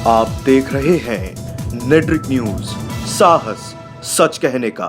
आप देख रहे हैं नेट्रिक न्यूज, साहस सच कहने का।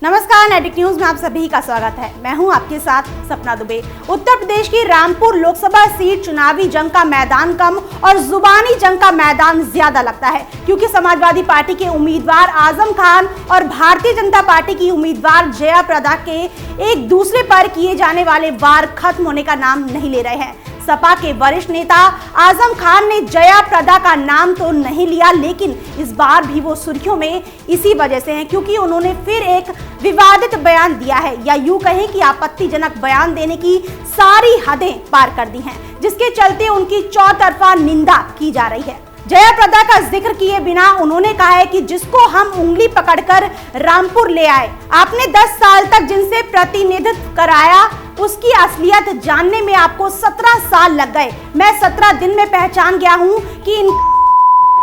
नमस्कार, नेट्रिक न्यूज में आप सभी का स्वागत है। मैं हूं आपके साथ सपना दुबे। उत्तर प्रदेश की रामपुर लोकसभा सीट चुनावी जंग का मैदान कम और जुबानी जंग का मैदान ज्यादा लगता है, क्योंकि समाजवादी पार्टी के उम्मीदवार आजम खान और भारतीय जनता पार्टी की उम्मीदवार जया प्रदा के एक दूसरे पर किए जाने वाले वार खत्म होने का नाम नहीं ले रहे हैं। सपा के वरिष्ठ नेता आजम खान ने जया प्रदा का नाम तो नहीं लिया, लेकिन इस बार भी वो सुर्खियों में इसी वजह से हैं, क्योंकि उन्होंने फिर एक विवादित बयान दिया है, या यूं कहें कि आपत्तिजनक बयान देने की सारी हदें पार कर दी हैं, जिसके चलते उनकी चौतरफा निंदा की जा रही है। जया प्रदा का जिक्र किए बिना उन्होंने कहा है कि जिसको हम उंगली पकड़कर रामपुर ले आए, आपने 10 साल तक जिनसे प्रतिनिधित्व कराया, उसकी असलियत जानने में आपको 17 साल लग गए। मैं 17 दिन में पहचान गया हूं कि इन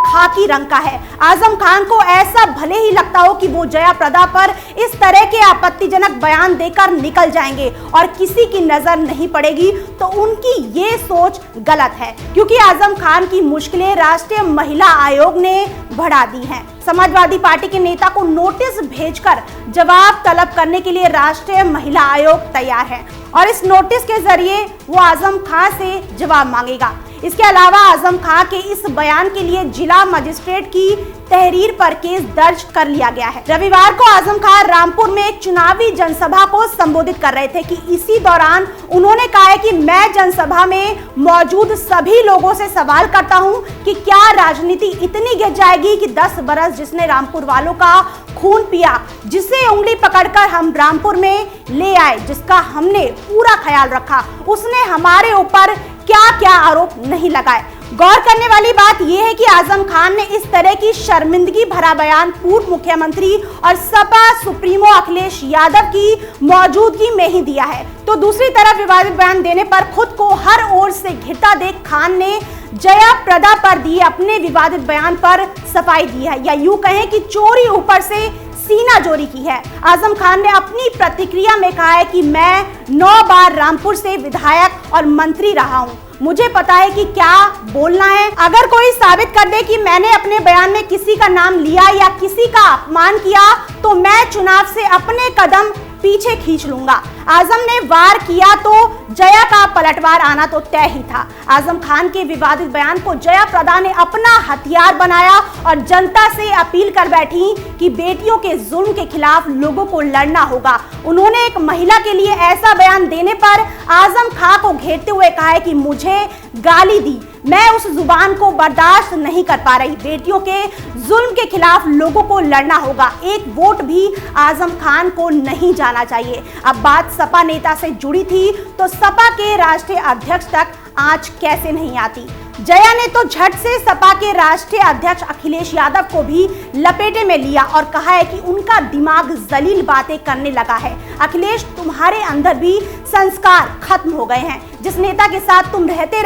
खाकी रंग का है। आजम खान को ऐसा भले ही लगता हो कि वो जया प्रदा पर इस तरह के आपत्तिजनक बयान देकर निकल जाएंगे और किसी की नजर नहीं पड़ेगी, तो उनकी ये सोच गलत है, क्योंकि आजम खान की मुश्किलें राष्ट्रीय महिला आयोग ने बढ़ा दी हैं। समाजवादी पार्टी के नेता को नोटिस भेजकर जवाब तलब करने के लिए राष्ट्रीय महिला आयोग तैयार है और इस नोटिस के जरिए वो आजम खान से जवाब मांगेगा। इसके अलावा आजम खान के इस बयान के लिए जिला मजिस्ट्रेट की तहरीर पर केस दर्ज कर लिया गया है। रविवार को आजम खान रामपुर में एक चुनावी जनसभा को संबोधित कर रहे थे कि इसी दौरान उन्होंने कहा है कि मैं जनसभा में मौजूद सभी लोगों से सवाल करता हूं कि क्या राजनीति इतनी गिर जाएगी कि 10 बरस जिसने रामपुर वालों का खून पिया, जिसे उंगली पकड़कर हम रामपुर में ले आए, जिसका हमने पूरा ख्याल रखा, उसने हमारे ऊपर क्या क्या आरोप नहीं लगाए। गौर करने वाली बात यह है कि आजम खान ने इस तरह की शर्मिंदगी भरा बयान पूर्व मुख्यमंत्री और सपा सुप्रीमो अखिलेश यादव की मौजूदगी में ही दिया है। तो दूसरी तरफ विवादित बयान देने पर खुद को हर ओर से घिरता देख खान ने जया प्रदा पर दिए अपने विवादित बयान पर सफाई दी है, या यूं कहें कि चोरी ऊपर से सीना जोरी की है। आजम खान ने अपनी प्रतिक्रिया में कहा है कि मैं 9 बार रामपुर से विधायक और मंत्री रहा हूं, मुझे पता है कि क्या बोलना है। अगर कोई साबित कर दे कि मैंने अपने बयान में किसी का नाम लिया या किसी का अपमान किया, तो मैं चुनाव से अपने कदम पीछे खींच लूंगा। आजम ने वार किया तो जया का पलटवार आना तो तय ही था। आजम खान के विवादित बयान को जया प्रदा ने अपना हथियार बनाया और जनता से अपील कर बैठी कि बेटियों के जुल्म के खिलाफ लोगों को लड़ना होगा। उन्होंने एक महिला के लिए ऐसा बयान देने पर आजम खान को घेरते हुए कहा है कि मुझे गाली दी, मैं उस जुबान को बर्दाश्त नहीं कर पा रही। बेटियों के जुल्म के खिलाफ लोगों को लड़ना होगा। एक वोट भी आजम खान को नहीं जाना चाहिए। अब बात सपा नेता से जुड़ी थी, तो सपा के राष्ट्रीय अध्यक्ष तक आंच कैसे नहीं आती। जया ने तो झट से सपा के राष्ट्रीय अध्यक्ष अखिलेश यादव को भी लपेटे में लिया और कहा है कि उनका दिमाग जलील बातें करने लगा है। अखिलेश, तुम्हारे अंदर भी संस्कार खत्म हो गए हैं। जिस नेता के साथ तुम रहते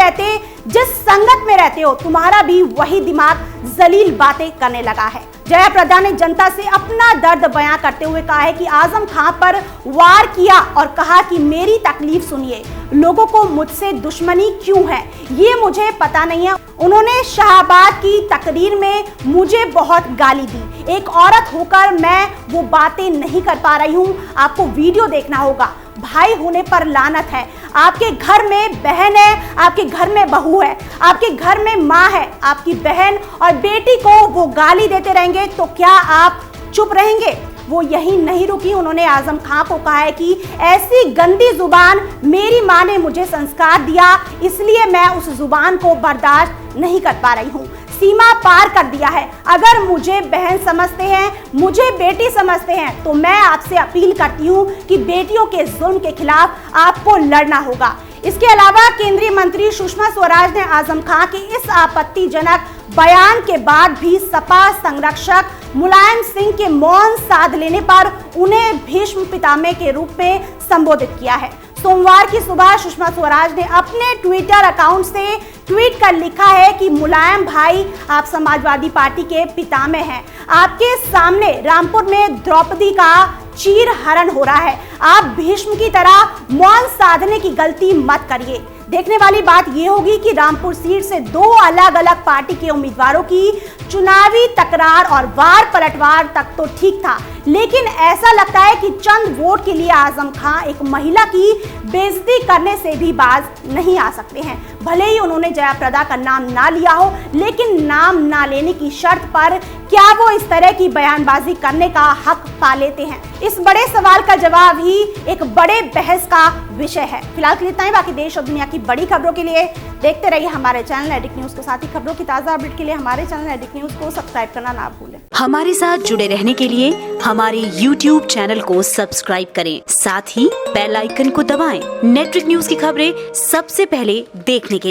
जिस संगत में रहते हो, तुम्हारा भी वही दिमाग जलील बातें करने लगा है। जया प्रदा ने जनता से अपना दर्द बयां करते हुए कहा है कि आजम खान पर वार किया और कहा कि मेरी तकलीफ सुनिए, लोगों को मुझसे दुश्मनी क्यों है ये मुझे पता नहीं है। उन्होंने शाहबाद की तकरीर में मुझे बहुत गाली दी। एक औरत होकर मैं वो बातें नहीं कर पा रही हूँ। आपको वीडियो देखना होगा। भाई होने पर लानत है। आपके घर में बहन है, आपके घर में बहू है, आपके घर में माँ है, आपकी बहन और बेटी को वो गाली देते रहेंगे तो क्या आप चुप रहेंगे? वो यही नहीं रुकी। उन्होंने आजम खान को कहा है कि ऐसी गंदी जुबान मेरी माँ ने मुझे संस्कार दिया, इसलिए मैं उस जुबान को बर्दाश्त नहीं कर पा रही हूँ। सीमा पार कर दिया है। अगर मुझे बहन समझते हैं, मुझे बेटी समझते हैं, तो मैं आपसे अपील करती हूँ कि बेटियों के जुल्म के खिलाफ आपको लड़ना होगा। इसके अलावा केंद्रीय मंत्री सुषमा स्वराज ने आजम खान के इस आपत्तिजनक बयान के बाद भी सपा संरक्षक मुलायम सिंह के मौन साध लेने पर उन्हें भीष्म पितामह के रूप में संबोधित किया है। सोमवार की सुबह सुषमा स्वराज ने अपने ट्विटर अकाउंट से ट्वीट कर लिखा है कि मुलायम भाई, आप समाजवादी पार्टी के पितामह हैं। आपके सामने रामपुर में द्रौपदी का चीर हरण हो रहा है। आप भीष्म की तरह मौन साधने की गलती मत करिए। देखने वाली बात यह होगी कि रामपुर सीट से दो अलग अलग पार्टी के उम्मीदवारों की चुनावी तकरार और वार पलटवार तक तो ठीक था, लेकिन ऐसा लगता है कि चंद वोट के लिए आजम खां एक महिला की बेइज्जती करने से भी बाज नहीं आ सकते हैं। भले ही उन्होंने जयाप्रदा का नाम ना लिया हो, लेकिन नाम ना लेने की शर्त पर क्या वो इस तरह की बयानबाजी करने का हक पा लेते हैं? इस बड़े सवाल का जवाब ही एक बड़े बहस का विषय है। फिलहाल के लिए इतना ही। बाकी देश और दुनिया की बड़ी खबरों के लिए देखते रहिए हमारे चैनल एडिक्ट न्यूज को। साथ ही खबरों की ताजा अपडेट के लिए हमारे चैनल एडिक्ट न्यूज को सब्सक्राइब करना ना भूलें। हमारे साथ जुड़े रहने के लिए हमारे YouTube चैनल को सब्सक्राइब करें, साथ ही बेल आइकन को दबाएं। नेट्रिक न्यूज की खबरें सबसे पहले देखने के लिए।